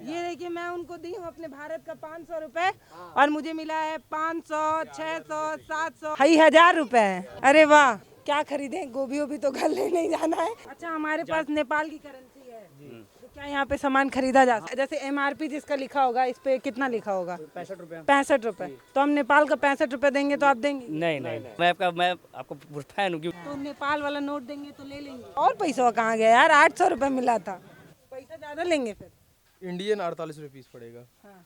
ये देखिए मैं उनको दी हूँ अपने भारत का 500 रुपए और मुझे मिला है 500, 600, 700, 1000 रुपए है। अरे वाह, क्या खरीदे? गोभी वोभी तो घर ले नहीं जाना है। अच्छा, हमारे पास नेपाल की करेंसी है तो क्या यहाँ पे सामान खरीदा जा सकता है? जैसे MRP जिसका लिखा होगा इस पे कितना लिखा होगा? 65 रुपये। 65 रुपए। तो हम नेपाल का 65 रुपए देंगे तो आप देंगे? नहीं नहीं, मैं आपको फैन हूँ। तो नेपाल वाला नोट देंगे तो ले लेंगे। और पैसा कहाँ गया यार? 800 रुपए मिला था। पैसा ज्यादा लेंगे फिर। इंडियन 48 रुपीस पड़ेगा। हाँ।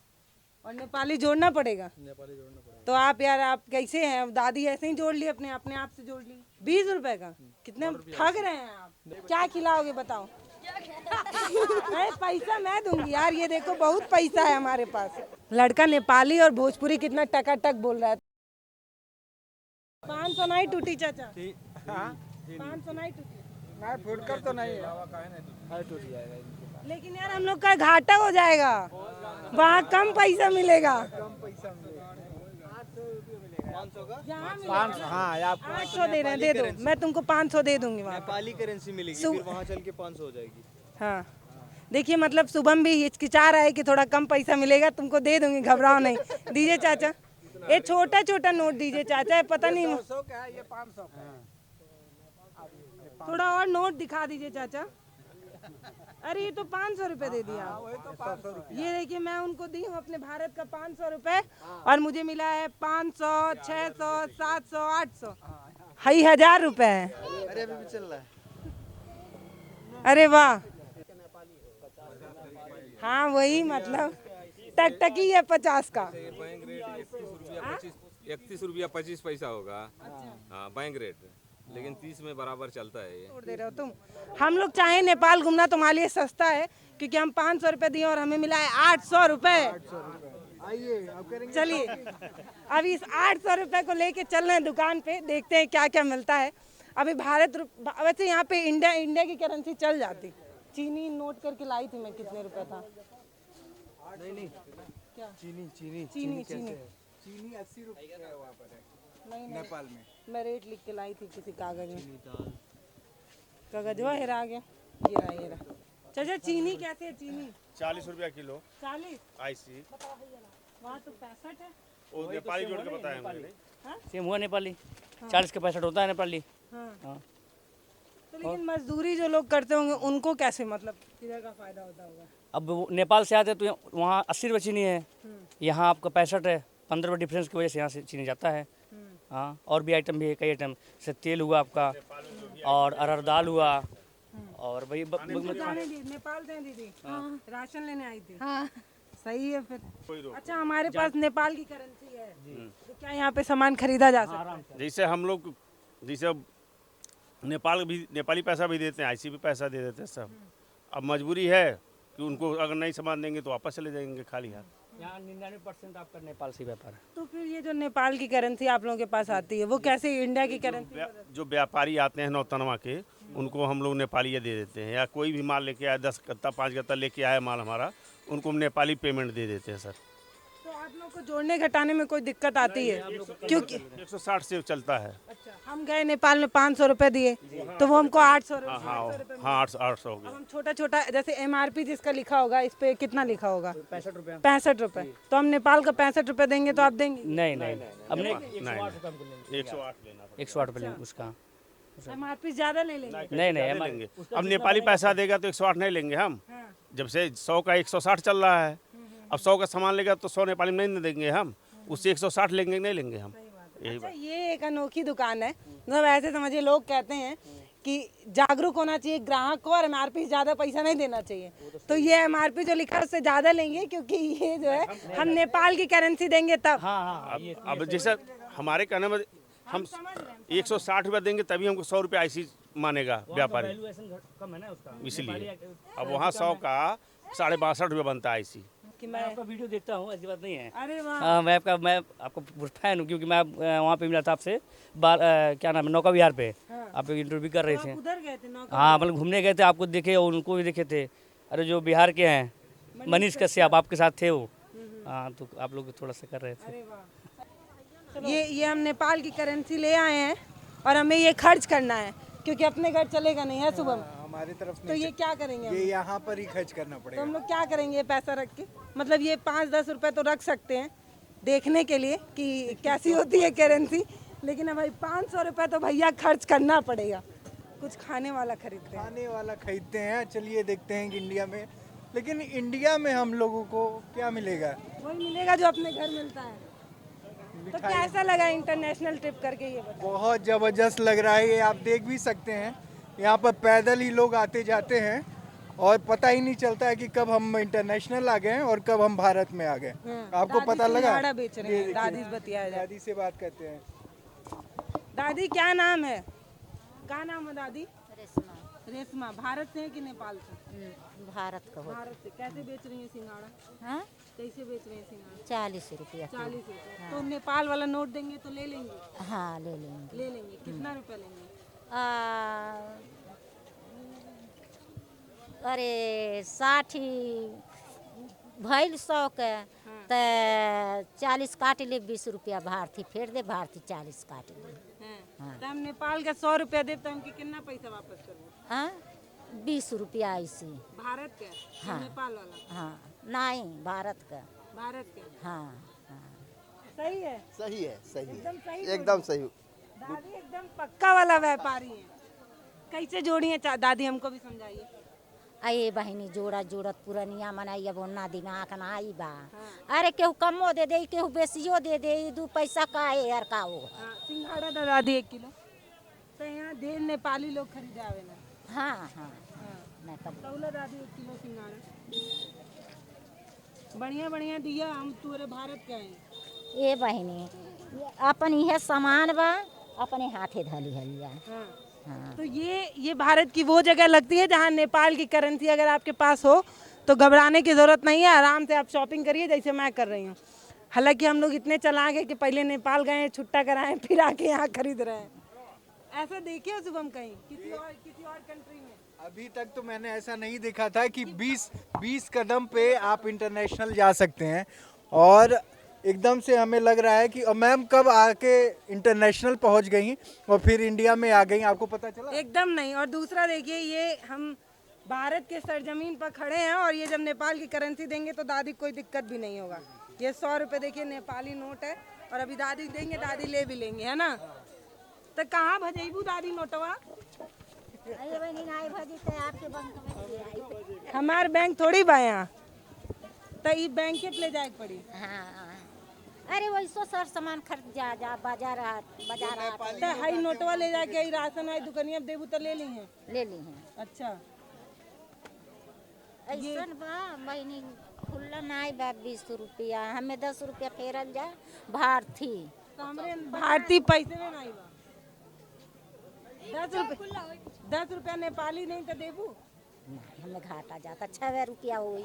और नेपाली जोड़ना पड़ेगा। नेपाली जोड़ना पड़ेगा। तो आप यार, आप कैसे हैं? दादी ऐसे ही जोड़ ली, अपने अपने आप से जोड़ ली। 20 रुपए का कितने ठग रहे हैं आप? क्या खिलाओगे बताओ? अरे पैसा मैं दूंगी यार, ये देखो बहुत पैसा है हमारे पास। लड़का नेपाली और भोजपुरी कितना टकाटक बोल रहा है। 500 नहीं टूटी चाचा? 500 नहीं टूटी? नहीं, फुटकर तो नहीं है, टूट जाएगा। लेकिन यार हम लोग का घाटा हो जाएगा, वहाँ कम पैसा मिलेगा। 500, हाँ आप 800 दे रहे हैं, दे दो, मैं तुमको 500 दे दूंगी वहाँ। नेपाली करेंसी मिलेगी, फिर वहाँ चल के 500 हो जाएगी। हाँ देखिए, मतलब शुभम भी हिचकिचा रहा है कि थोड़ा कम पैसा मिलेगा, तुमको दे दूंगी, घबराओ नहीं। दीजिए चाचा, ये छोटा छोटा नोट दीजिए चाचा, पता नहीं ये 500 थोड़ा और नोट दिखा दीजिए चाचा। अरे ये तो 500 रुपए दे दिया। ये देखिए मैं उनको दी हूँ अपने भारत का 500 रुपए और मुझे मिला है 500, 600, 700, 800, 1000 रुपए है। अरे अभी भी चल रहा है। अरे वाह, हाँ वही मतलब टकटकी है 50 का। बैंक रेट 31 रुपया 25 पैसा होगा। हाँ बैंक रेट, लेकिन 30 में बराबर चलता है ये। छोड़ दे रहे हो तुम। हम लोग चाहे नेपाल घूमना तुम्हारे लिए सस्ता है, क्योंकि हम 500 रुपए दिए और हमें मिला है 800 रुपए। आइए आप करेंगे। चलिए अब इस 800 रुपए को लेके चल रहे हैं दुकान पे, देखते हैं क्या क्या मिलता है। अभी वैसे यहाँ पे इंडिया की करेंसी चल जाती। चीनी नोट करके लाई थी मैं, कितने रुपए था? नहीं क्या? चीनी चीनी चीनी चीनी चीनी 80 रुपये है वहाँ पर है, नहीं नेपाल में। मैं रेट लिख के लाई थी किसी कागज में। कागजवा हेरा गया। ये रहा। चाचा चीनी कैसे है? चीनी 40 रुपया किलो 40। आईसी। वहाँ तो 65 है। वो नेपाली जोड़ के बताया मैंने। सेम हुआ नेपाली, 40 के 65 होता है नेपाली। हाँ। हाँ। तो लेकिन मजदूरी जो लोग करते होंगे उनको कैसे, मतलब किधर का फायदा होता होगा? अब वो नेपाल से आते तो वहाँ 80 रुपये चीनी है, यहाँ आपका 65 है। 15 रुपये डिफरेंस की वजह से यहाँ से चीनी जाता है। हाँ, और भी आइटम भी है, कई आइटम, जैसे तेल हुआ आपका, और अरहर दाल हुआ, और वही नेपाल से दीदी राशन लेने आई थी। हाँ। सही है फिर। अच्छा, हमारे पास नेपाल की करेंसी है तो क्या यहाँ पे सामान खरीदा जा सकता है? जैसे हम लोग जैसे नेपाल भी नेपाली पैसा भी देते हैं, आईसी भी पैसा दे देते हैं सब। अब मजबूरी है कि उनको अगर नहीं सामान देंगे तो वापस चले जाएंगे खाली हाथ। यहाँ 99% आपका नेपाल से व्यापार है। तो फिर ये जो नेपाल की करेंसी आप लोगों के पास आती है वो कैसे इंडिया की करेंसी? जो व्यापारी आते हैं नौतनवा के, उनको हम लोग नेपाली दे देते हैं, या कोई भी माल लेके आया 10 गत्ता 5 गत्ता लेके आया माल हमारा, उनको हम नेपाली पेमेंट दे देते हैं सर। तो आप लोग को जोड़ने घटाने में कोई दिक्कत आती है? क्योंकि 160 से चलता है। अच्छा, हम गए नेपाल में 500 रुपए दिए तो वो हमको 800 रुपए। हाँ 800 हो अब गया। हम छोटा छोटा, जैसे MRP जिसका लिखा होगा इस पे कितना लिखा होगा? 65 रुपये। 65 रुपए। तो हम नेपाल का 65 रुपए देंगे तो आप देंगे? नहीं नहीं, अब नहीं, 108 लेना 108 रुपये लेंगे उसका। MRP ज्यादा ले लेंगे? नहीं नहीं, लेंगे। अब नेपाली पैसा देगा तो 108 नहीं लेंगे हम। जब से 100 का 160 चल रहा है, अब 100 का सामान लेगा तो 100 नेपाली में नहीं देंगे हम, उससे 160 लेंगे, नहीं लेंगे हम। अच्छा, ये एक अनोखी दुकान है। मतलब ऐसे समझिए, लोग कहते हैं कि जागरूक होना चाहिए ग्राहक को और MRP ज्यादा पैसा नहीं देना चाहिए। तो ये MRP जो लिखा है उससे ज्यादा लेंगे, क्योंकि ये जो है हम नेपाल की करेंसी देंगे तब। हाँ, अब जैसे हमारे कहने में हम 160 रुपया देंगे तभी हमको 100 रुपया आईसी मानेगा व्यापारी, कम है ना उसका, इसलिए। अब वहाँ 100 का 62.5 रुपया बनता है आईसी। कि मैं आपका वीडियो देखता हूँ, ऐसी बात नहीं है। अरे वाह, हाँ, मैं आपको फैन हूँ, क्योंकि मैं वहाँ पे मिला था आपसे, क्या नाम है, नौका विहार पे। आप इंटरव्यू कर रहे थे। उधर गए थे नौका? हाँ, मतलब घूमने गए थे, आपको देखे और उनको भी देखे थे। अरे जो बिहार के हैं, मनीष कश्यप आपके साथ थे वो। हाँ, तो आप लोग थोड़ा सा कर रहे थे। अरे वाह। ये हम नेपाल की करेंसी ले आए हैं और हमें ये खर्च करना है, क्योंकि अपने घर चलेगा नहीं है। सुबह हमारे तरफ तो नहीं ये क्या करेंगे हम? ये यहाँ पर ही खर्च करना तो पड़ेगा। हम लोग क्या करेंगे ये पैसा रख के? मतलब ये 5-10 रुपए तो रख सकते हैं देखने के लिए कि कैसी होती है करेंसी, लेकिन अब भाई 500 रुपए तो भैया खर्च करना पड़ेगा। कुछ खाने वाला खरीदते हैं। खाने वाला खरीदते हैं, चलिए देखते हैं कि इंडिया में, लेकिन इंडिया में हम लोगों को क्या मिलेगा? वही मिलेगा जो अपने घर मिलता है। तो कैसा लगा इंटरनेशनल ट्रिप करके ये बताओ? बहुत ज़बरदस्त लग रहा है। ये आप देख भी सकते हैं, यहाँ पर पैदल ही लोग आते जाते हैं और पता ही नहीं चलता है कि कब हम इंटरनेशनल आ गए हैं और कब हम भारत में आ गए। आपको दादी पता लगा? सिंघाड़ा बेच रहे ये हैं, देखिए, दादी बतिया जा। दादी से बात करते हैं। दादी क्या नाम है? क्या नाम है दादी? रेशमा रेशमा। भारत से है कि नेपाल से? भारत का हो। भारत से। कैसे बेच रही है सिंघाड़ा? हाँ कैसे बेच रहे हैं सिंघाड़ा? 40 रुपया 40 रुपए। तो नेपाल वाला नोट देंगे तो ले लेंगे? हाँ ले लेंगे। ले लेंगे। कितना रुपए लेंगे? अरे 60 भैल 100 के तो 40 काट ले, 20 रुपया भारती फेर दे, भारती 40 काट ले। हैं। तो हम नेपाल का 100 रुपया दे तो हमके कितना पैसा वापस करेंगे? हाँ 20 रुपया ऐसे। भारत के? हाँ। नेपाल वाला? हाँ नहीं भारत का। भारत के? हाँ हाँ सही है? सही है, सही एकदम सही है, बोल एकदम रही सही। दादी एकदम पक्का वाला व्यापारी है। कैसे जोड़ी है दादी, हमको भी समझाइए। अये बहिनी जोड़ा जोड़त पुरनिया मनाई अब ओन्ना दिमाग ना आई बा। अरे केहू कमो दे दे, केहू बेसियो दे दे, 2 पैसा का है यार का हो। हाँ, सिंघाड़ा तो दादी 1 किलो। तो यहाँ ढेर नेपाली लोग खरीदे आवे ना। हाँ हाँ मैं कब तौला दादी 1 किलो सिंघाड़ा। बढ़िया बढ़िया दिया, हम तुरे भारत के हैं। ए बहिनी अपन यह सामान बा अपने हाथे धली हलिया। हाँ। हाँ तो ये भारत की वो जगह लगती है जहाँ नेपाल की करेंसी अगर आपके पास हो तो घबराने की ज़रूरत नहीं है, आराम से आप शॉपिंग करिए जैसे मैं कर रही हूँ। हालांकि हम लोग इतने चालाक हैं कि पहले नेपाल गए, छुट्टा कराएं, फिर आके यहाँ खरीद रहे हैं। ऐसा देखिए शुभम कहीं किसी और कंट्री में? अभी तक तो मैंने ऐसा नहीं देखा था कि 20 कदम पे आप इंटरनेशनल जा सकते हैं, और एकदम से हमें लग रहा है कि मैम कब आके इंटरनेशनल पहुंच गई और फिर इंडिया में आ गई, आपको पता चला? एकदम नहीं। और दूसरा देखिए, ये हम भारत के सरजमीन पर खड़े हैं और ये जब नेपाल की करेंसी देंगे तो दादी कोई दिक्कत भी नहीं होगा। ये 100 रुपये देखिए नेपाली नोट है, और अभी दादी देंगे, दादी ले भी लेंगे, है ना? तो कहाँ भजेबू दादी नोटवा? अरे बहिनी नाई भजी ते आपके बैंक में आई। हमार बैंक थोड़ी बा यहाँ, तो ई बैंक के ले जाए पड़ी। हाँ अरे वैसो सर सामान खरीद जा बाजार तो हाई नोटवा ले जाके आई राशन आई दुकानिया देबू तो ले ली हैं? ले ली हैं। अच्छा ऐसन बा बहिनी खुला नाई बा 20 रुपया, हमें 10 रुपया फेरल जा भारती। तो हमरे भारतीय पैसे में नहीं बा। 10 रुपया नेपाली नहीं तो देबू? हमें घाटा जाता 6 रुपया हुई।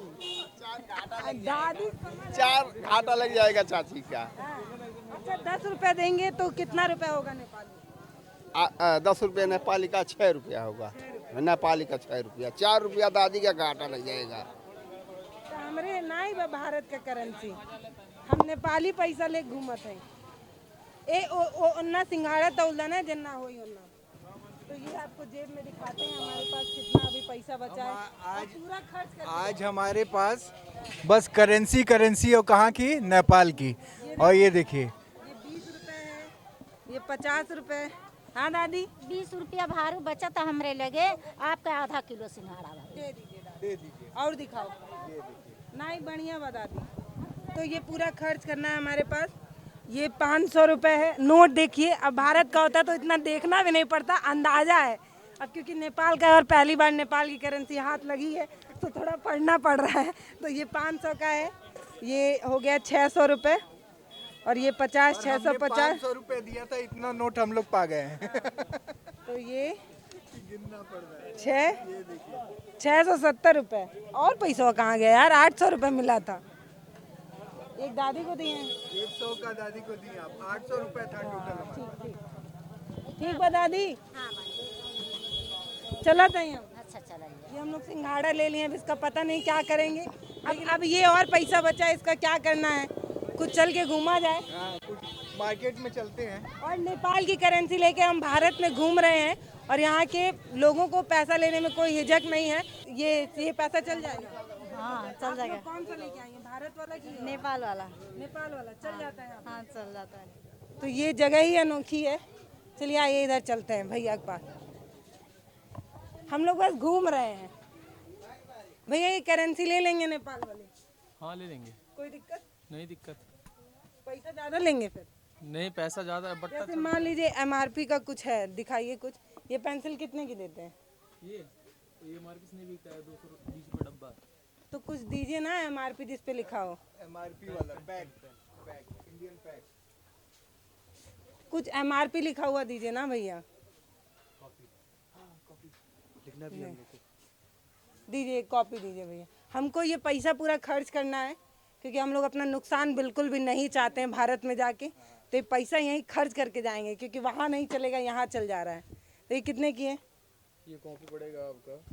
दादी 4 घाटा लग जाएगा चाची का। अच्छा 10 रुपया देंगे तो कितना रुपया होगा नेपाली? 10 रुपया नेपाली का 6 रुपया होगा, नेपाली का 6 रुपया, 4 रुपया दादी का घाटा लग जाएगा। तो हमरे नहीं बा भारत का करेंसी, हम नेपाली पैसा ले घूमत है। ए ओ ओन्ना सिंघाड़ा तौला ना जन्ना होई ओन्ना। तो ये आपको जेब में दिखाते हैं हमारे पास कितना अभी पैसा बचा है। आज पूरा खर्च कर आज हमारे पास बस करेंसी और कहाँ की? नेपाल की। और ये देखिए, ये 20 रुपए है, ये 50 रुपए। हाँ दादी 20 रुपया भारू बचा तो हमरे लगे, आपका आधा किलो सिंघाड़ा भाई। दे दीजिए दादी, दे दीजिए। और दिखाओ, नहीं बढ़िया बता दी। तो ये पूरा खर्च करना है हमारे पास। ये 500 रुपये है नोट। देखिए अब भारत का होता तो इतना देखना भी नहीं पड़ता, अंदाजा है। अब क्योंकि नेपाल का और पहली बार नेपाल की करेंसी हाथ लगी है तो थोड़ा पढ़ना पड़ रहा है। तो ये 500 का है, ये हो गया 600 रुपये, और ये 50 650 500 रुपये दिया था, इतना नोट हम लोग पा गए हैं। तो ये गिनना पड़ रहा है। 670 रुपये। और पैसा कहाँ गया यार? 800 रुपये मिला था, एक दादी को दिए हैं। 100 का दादी को दिया, 800 रुपये था टोटल हमारा। ठीक बा दादी, चला था हम। अच्छा चला ये हम लोग सिंघाड़ा ले लिए, अब इसका पता नहीं क्या करेंगे। अब ये और पैसा बचा है, इसका क्या करना है? कुछ चल के घूमा जाए। हाँ, कुछ मार्केट में चलते हैं। और नेपाल की करेंसी लेके हम भारत में घूम रहे हैं और यहाँ के लोगों को पैसा लेने में कोई हिचक नहीं है। ये पैसा चल जाएगा? हाँ चल जाएगा। कौन सा लेके आएंगे, भारत वाला की नेपाल वाला। नेपाल वाला चल जाता है? हाँ चल जाता है। तो ये जगह ही अनोखी है। चलिए आइए इधर चलते हैं भैया के पास। हम लोग बस घूम रहे हैं। भैया ये करेंसी ले लेंगे नेपाल वाले? हाँ ले लेंगे, कोई दिक्कत नहीं दिक्कत। पैसा ज्यादा लेंगे फिर? नहीं पैसा ज़्यादा है, बट्टा जैसे मान लीजिए MRP का कुछ है, दिखाइए कुछ। ये पेंसिल कितने की देते हैं? ये मार्केट नहीं बिकता है, 220 रुपये डब्बा। तो कुछ दीजिए ना MRP जिस पे लिखा हो। MRP वाला पैक इंडियन पैक। कुछ MRP लिखा हुआ दीजिए ना भैया। दीजिए कॉपी दीजिए भैया। हमको ये पैसा पूरा खर्च करना है क्योंकि हम लोग अपना नुकसान बिल्कुल भी नहीं चाहते हैं भारत में जाके। तो ये पैसा यहीं खर्च करके जाएंगे क्योंकि वहाँ नहीं चलेगा, यहाँ चल जा रहा है। तो ये कितने की है? ये कॉपी पड़ेगा आपका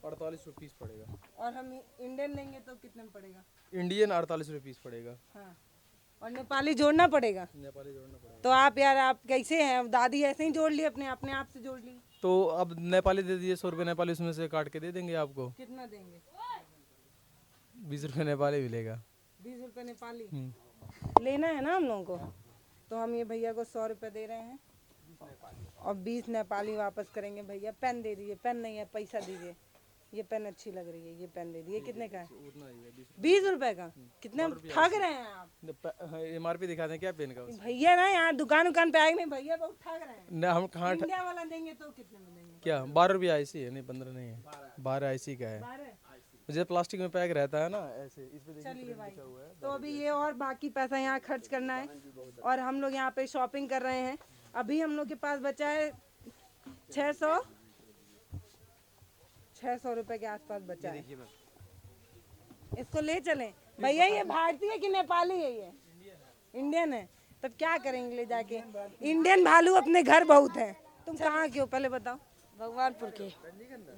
48 रुपये पीस पड़ेगा। और हम इंडियन लेंगे तो कितने में पड़ेगा? इंडियन 48 रुपये पीस पड़ेगा। हाँ, और नेपाली जोड़ना पड़ेगा? नेपाली जोड़ना पड़ेगा। तो आप यार आप कैसे हैं? दादी ऐसे ही जोड़ ली, अपने आप से जोड़ ली? तो अब नेपाली दे दीजिए, 100 रुपये नेपाली उसमें से काट के दे देंगे आपको। कितना देंगे? 20 रुपये नेपाली मिलेगा। 20 रुपये नेपाली लेना है ना हम लोगों को। तो हम ये भैया को 100 रुपये दे रहे हैं और 20 नेपाली वापस करेंगे। भैया पेन दे दीजिए। पेन नहीं है, पैसा दीजिए। ये पेन अच्छी लग रही है, ये पेन दे दीजिए। कितने का है? 20 रुपए का। कितने ठग रहे हैं आप? MRP दिखा दें क्या पेन का? भैया ना यहाँ दुकान पे आए नहीं, भैया बहुत ठग रहे हैं। हम कहाँ इंडिया वाला देंगे तो कितने में देंगे? क्या 12 रुपये IC है? नहीं 15 नहीं है, 12 IC का है। मुझे प्लास्टिक में पैक रहता है ना ऐसे, इस पे चलिए भाई, तो अभी ये और बाकी पैसा यहाँ खर्च करना है और हम लोग यहाँ पे शॉपिंग कर रहे हैं। अभी हम लोग के पास बचा है 600 रुपए के आसपास बचा है। इसको ले चलें भैया? ये भारतीय है कि नेपाली है? ये इंडियन है। तब क्या करेंगे ले जाके? इंडियन भालू अपने घर बहुत है। तुम कहाँ के हो पहले बताओ? भगवानपुर के।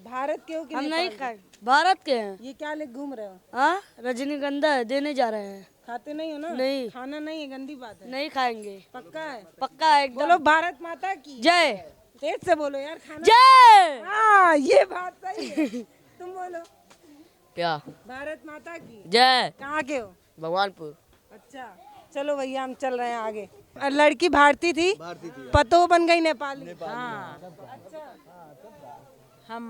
भारत के हो कि हम नेपाल नहीं के? खाए, भारत के हैं। ये क्या ले घूम रहे हो? हाँ रजनीगंधा है, देने जा रहे हैं। खाते नहीं हो ना? नहीं। खाना नहीं है, गंदी बात है। नहीं खाएंगे। पक्का है? पक्का है एकदम। बोलो भारत माता की जय। तेज से बोलो यार। खाना जय। हाँ ये बात सही है। तुम बोलो क्या? भारत माता की जय। कहाँ के हो? भगवानपुर। अच्छा चलो भैया हम चल रहे हैं आगे। और लड़की भारतीय थी, पतो बन गई नेपाली। हाँ अच्छा हम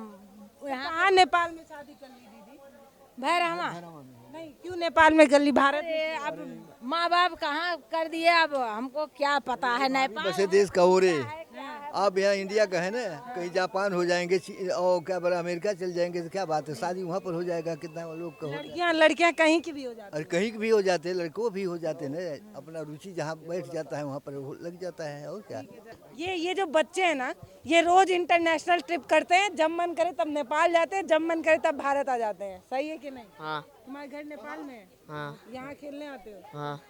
कहाँ नेपाल में शादी कर ली दीदी? भैरहवा। नहीं क्यों नेपाल में कर ली? भारत में अब माँ बाप कहाँ कर दिए, अब हमको क्या पता है। नेपाल वैसे देश का हो रे, आप यहाँ इंडिया का है ना, कहीं जापान हो जाएंगे और क्या बड़ा अमेरिका चल जाएंगे तो क्या बात है, शादी वहाँ पर हो जाएगा। कितना लोग का हो, लड़कियाँ कहीं की भी हो जाती और कहीं भी हो जाते हैं, लड़कों भी हो जाते हैं ना। अपना रुचि जहाँ बैठ जाता है वहाँ पर लग जाता है। और क्या ये जो बच्चे हैं ना, ये रोज इंटरनेशनल ट्रिप करते हैं। जब मन करे तब नेपाल जाते हैं, जब मन करे तब भारत आ जाते हैं। सही है कि नहीं? हाँ तुम्हारे घर नेपाल में है? हाँ यहाँ खेलने आते हो? हाँ।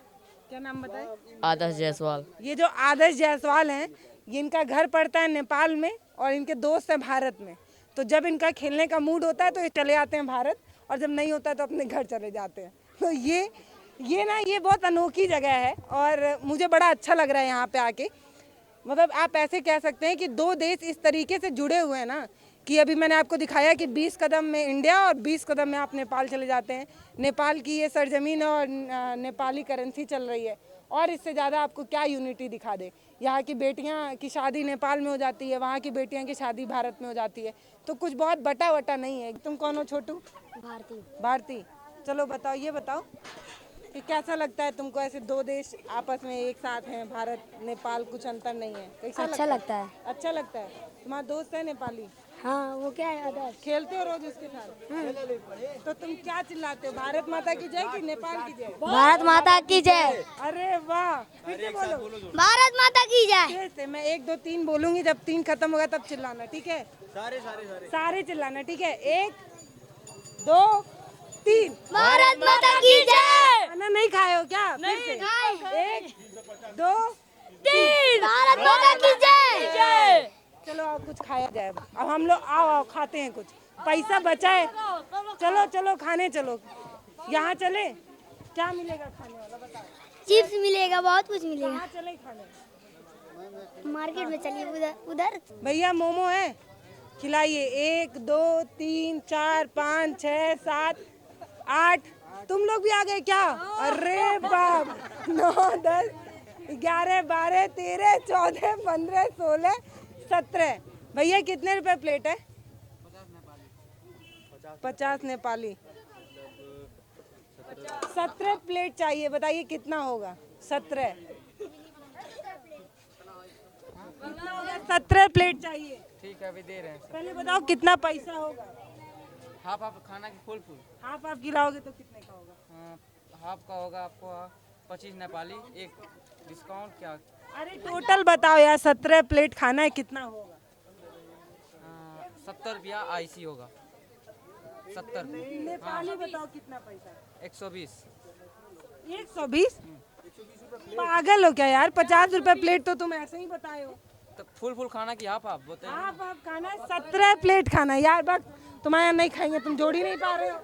क्या नाम बताए? आदर्श जायसवाल। ये जो आदर्श जायसवाल हैं, ये इनका घर पड़ता है नेपाल में और इनके दोस्त हैं भारत में। तो जब इनका खेलने का मूड होता है तो ये चले आते हैं भारत, और जब नहीं होता है तो अपने घर चले जाते हैं। तो ये बहुत अनोखी जगह है और मुझे बड़ा अच्छा लग रहा है यहाँ पे आके। मतलब आप ऐसे कह सकते हैं कि दो देश इस तरीके से जुड़े हुए हैं ना, कि अभी मैंने आपको दिखाया कि 20 कदम में इंडिया और 20 कदम में आप नेपाल चले जाते हैं। नेपाल की ये सरजमीन और नेपाली करेंसी चल रही है, और इससे ज़्यादा आपको क्या यूनिटी दिखा दे। यहाँ की बेटियाँ की शादी नेपाल में हो जाती है, वहाँ की बेटियाँ की शादी भारत में हो जाती है। तो कुछ बहुत बटा वटा नहीं है। तुम कौन हो छोटू? भारती। चलो बताओ, ये बताओ कि कैसा लगता है तुमको? ऐसे दो देश आपस में एक साथ हैं, भारत नेपाल, कुछ अंतर नहीं है। कैसा अच्छा लगता है। अच्छा लगता है। तुम्हारा दोस्त है नेपाली? हाँ वो क्या है आदर्श। खेलते हो रोज उसके साथ? तो तुम क्या चिल्लाते हो? भारत माता की जय कि नेपाल की जय? भारत माता की जय। अरे वाह, फिर से बोलो। भारत माता की जय। जैसे मैं 1 2 3 बोलूंगी, जब 3 खत्म होगा तब चिल्लाना, ठीक है? सारे चिल्लाना, ठीक है? 1 2 3। भारत माता की जय। खाना नहीं खाए हो क्या? फिर से 1 2 3। भारत माता की जय। चलो अब कुछ खाया जाए। अब हम लोग आओ खाते हैं, कुछ पैसा बचा है। चलो खाने चलो। यहाँ चले? क्या मिलेगा खाने वाला बताओ? चिप्स मिलेगा, बहुत कुछ मिलेगा। कहाँ चले खाने? मार्केट में चलिए उधर उधर। भैया मोमो है, खिलाइए। 1 2 3 4 5 6 7 8। तुम लोग भी आ गए क्या? अरे बाप, 9 10 11 12 13 14 15 16 17। भैया कितने रुपए प्लेट है? 50 नेपाली। 17 प्लेट चाहिए, बताइए कितना होगा? 17 17 प्लेट चाहिए। ठीक है, अभी दे रहे हैं। पहले बताओ कितना पैसा होगा? हाफ हाफ खाना की फुल फुल। हाफ हाफ खिलाओगे तो कितने का होगा? हाफ का होगा आपको 25 नेपाली, एक डिस्काउंट क्या। अरे टोटल बताओ यार, 17 प्लेट खाना है, कितना होगा? 70 रुपया आईसी होगा। 70 नेपाली बताओ कितना पैसा? 120। 120? पागल हो क्या यार? 50 रुपए प्लेट तो तुम ऐसे ही बताए हो। तो फुल फुल खाना की हाफ हाफ बताइए। हाफ हाफ खाना है, 17 प्लेट खाना है यार। बस तुम्हारे यहाँ नहीं खाएंगे, तुम जोड़ ही नहीं पा रहे हो।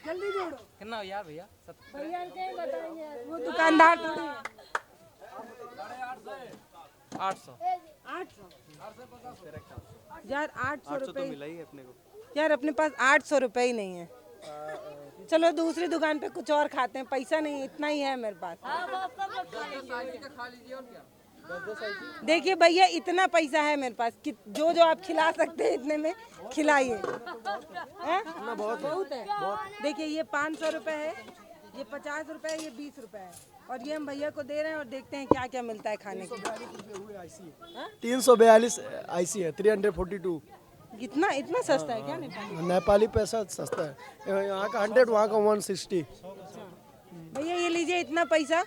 जल्दी जोड़ो। कितना हो यार भैया? भैया क्या बताएंगे यार, वो दुकानदार थोड़ी है। 800 यार 800 रुपए मिला ही अपने को। यार अपने पास 800 रुपए ही नहीं है। चलो दूसरी दुकान पे कुछ और खाते हैं, पैसा नहीं, इतना ही है मेरे पास। देखिए भैया, इतना पैसा है मेरे पास कि जो जो आप खिला सकते हैं इतने में खिलाइए। बहुत है। देखिए ये 500 रुपए है, ये 50 रुपए है, ये 20 रुपए है, और ये हम भैया को दे रहे हैं और देखते हैं क्या क्या मिलता है खाने को। 342 आईसी है, 342। इतना इतना सस्ता है क्या नेपाली? नेपाली पैसा सस्ता है, यहाँ का 100, वहाँ का 160। भैया ये लीजिए इतना पैसा,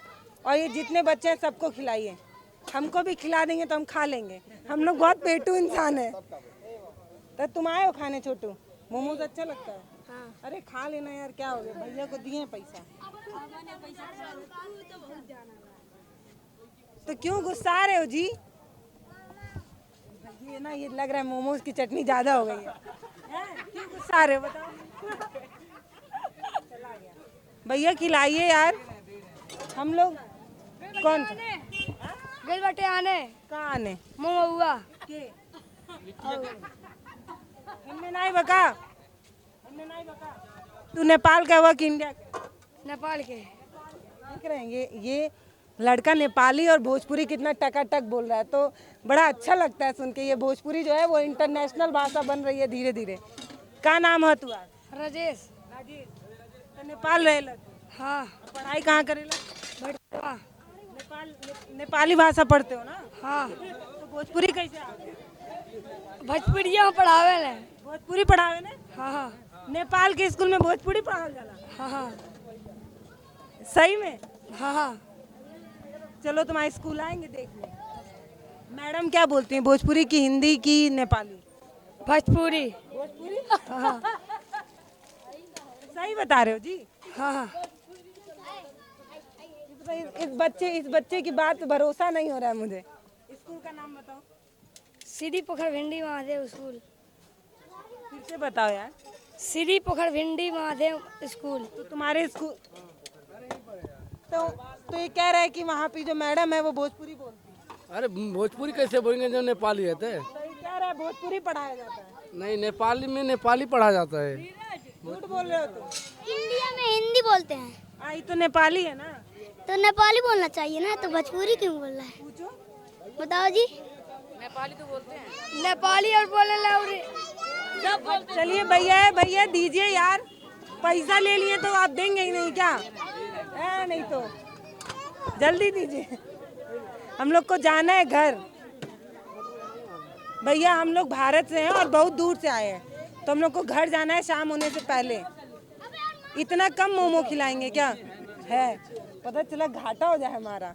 और ये जितने बच्चे हैं सबको खिलाइए। हमको भी खिला देंगे तो हम खा लेंगे, हम लोग बहुत पेटू इंसान है। तो तुम आए हो खाने छोटू? मोमोज अच्छा लगता है? हाँ। अरे खा लेना यार, क्या हो गया, भैया को दिए पैसा। तो क्यों गुस्सा रहे हो जी? ये ना, ये लग रहा है मोमोज की चटनी ज्यादा हो गई है। क्यों गुस्सा रहे हो बताओ? भैया खिलाइए यार। हम लोग कौन गल बटे आने कहाँ आने? मोमो हुआ के हमने नहीं बका, हमने नहीं बका। तू नेपाल का हुआ कि इंडिया का? नेपाल के। देख रहे हैं ये लड़का नेपाली और भोजपुरी कितना टकाटक बोल रहा है, तो बड़ा अच्छा लगता है सुन के। ये भोजपुरी जो है वो इंटरनेशनल भाषा बन रही है धीरे धीरे। क्या नाम है तू? राजेश। राजेश, तो नेपाल रहेला? हाँ। पढ़ाई कहाँ करेला? भटवा। नेपाली भाषा पढ़ते हो ना? हाँ। तो भोजपुरी कैसे आ गया? भोजपुरिया में पढ़ावे ले। भोजपुरी पढ़ावे ने? हाँ हाँ। नेपाल के स्कूल में भोजपुरी पढ़ाल जाला? हाँ हाँ। सही में? हाँ हाँ। चलो तुम्हारे स्कूल आएंगे देखने। मैडम क्या बोलती हैं, भोजपुरी की, हिंदी की, नेपाली? भोजपुरी। भोजपुरी? हाँ। सही बता रहे हो जी? हाँ हाँ। इस बच्चे की बात पे भरोसा नहीं हो रहा है मुझे। स्कूल का नाम बताओ। सीधी पोखर भिंडी महादेव स्कूल। फिर से बताओ यार। सीधी पोखर भिंडी महादेव स्कूल। तो तुम्हारे स्कूल तो ये कह रहा है कि वहाँ पे जो मैडम है वो भोजपुरी बोलती है। अरे भोजपुरी कैसे बोलेंगे जब नेपाली है? तो ये कह रहा है भोजपुरी पढ़ाया जाता है। नहीं, नेपाली में नेपाली पढ़ा जाता है। झूठ बोल रहे हो तुम। इंडिया में हिंदी बोलते हैं। आई तो नेपाली है ना? तो नेपाली बोलना चाहिए ना, तो भोजपुरी क्यों बोल रहा है? पूछो। बताओ जी। नेपाली तो बोलते हैं। नेपाली और बोले चलिए भैया दीजिए यार, पैसा ले लिए तो आप देंगे ही नहीं क्या? है नहीं तो जल्दी दीजिए, हम लोग को जाना है घर। भैया हम लोग भारत से हैं और बहुत दूर से आए हैं, तो हम लोग को घर जाना है शाम होने से पहले। इतना कम मोमो खिलाएंगे क्या? है पता चला घाटा हो जाए हमारा।